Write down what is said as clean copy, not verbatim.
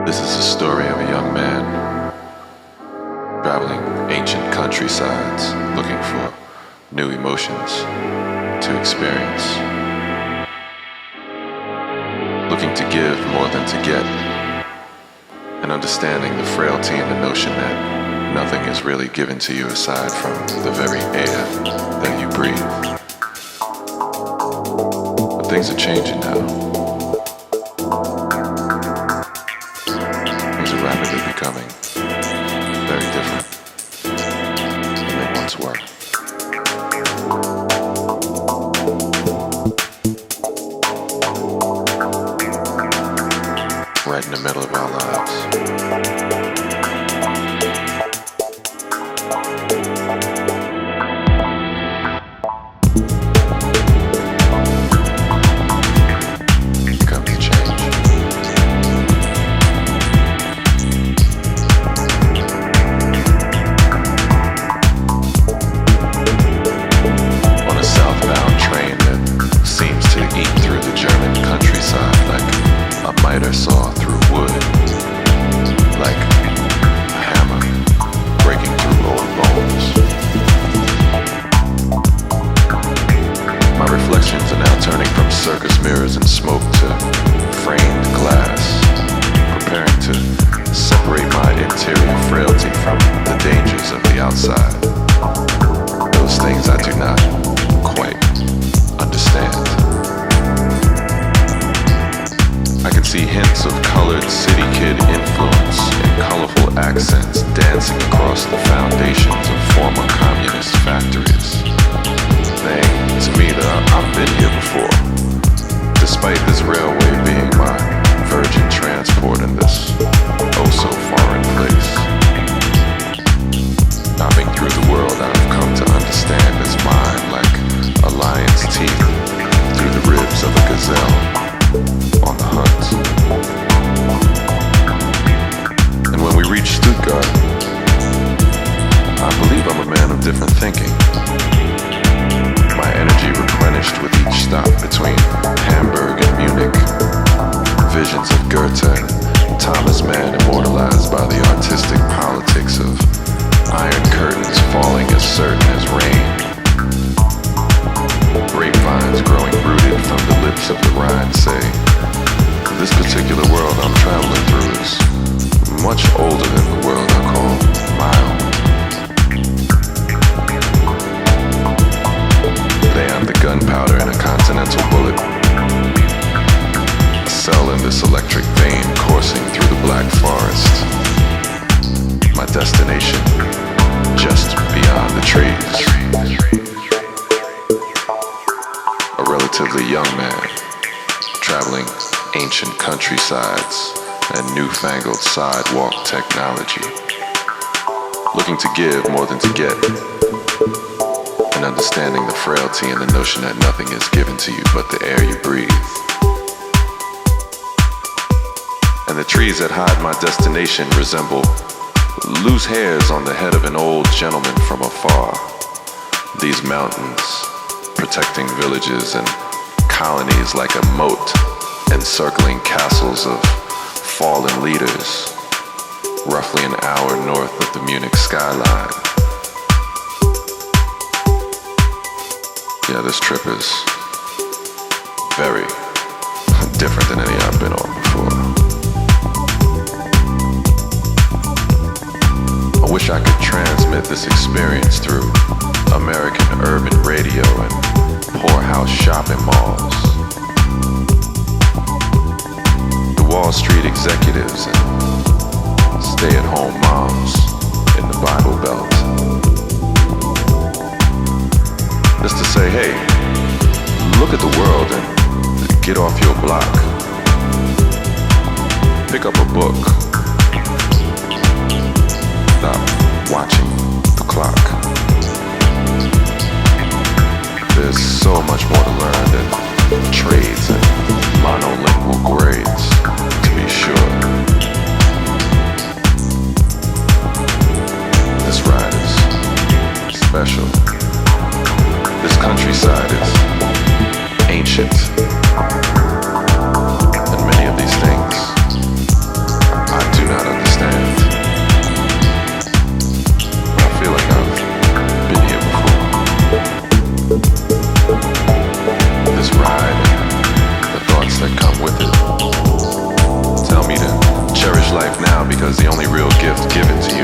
This is the story of a young man traveling ancient countrysides looking for new emotions to experience, looking to give more than to get, and understanding the frailty and the notion that nothing is really given to you aside from the very air that you breathe. But things are changing now. Things are rapidly becoming very different than they once were. Right in the middle of our lives. Miter saw through wood, like a hammer breaking through old bones. My reflections are now turning from circus mirrors and smoke to framed glass, preparing to separate my interior frailty from the dangers of the outside. Those things I do not quite understand. I can see hints of colored city kid influence and colorful accents dancing across the foundations of former communist factories, saying to me that I've been here before, despite this railway being my virgin transport in this oh-so-foreign place. Knocking through the world I've come to understand as mine, like a lion's teeth through the ribs of a gazelle on the hunt. And when we reach Stuttgart, I believe I'm a man of different thinking. My energy replenished with each stop between Hamburg and Munich. Visions of Goethe and Thomas Mann immortalized by the artistic politics of iron curtains falling as certain as rain. Grapevines growing rooted from the lips of the Rhine say, this particular world I'm traveling through is much older than the world I call my own. Today I'm the gunpowder in a continental bullet, a cell in this electric vein coursing through the black forest. My destination just beyond the trees. A relatively young man traveling ancient countrysides and newfangled sidewalk technology, looking to give more than to get, and understanding the frailty and the notion that nothing is given to you but the air you breathe. And the trees that hide my destination resemble loose hairs on the head of an old gentleman from afar. These mountains protecting villages and colonies like a moat, encircling castles of fallen leaders, roughly an hour north of the Munich skyline. Yeah, this trip is very different than any I've been on before. I wish I could transmit this experience through American urban radio and poorhouse shopping malls. Wall Street executives and stay-at-home moms in the Bible Belt. Just to say, hey, look at the world and get off your block. Pick up a book. Stop watching the clock. There's so much more to learn than trades and monolingual grades, to be sure. This ride is special. This countryside is ancient. And many of these things I because the only real gift given to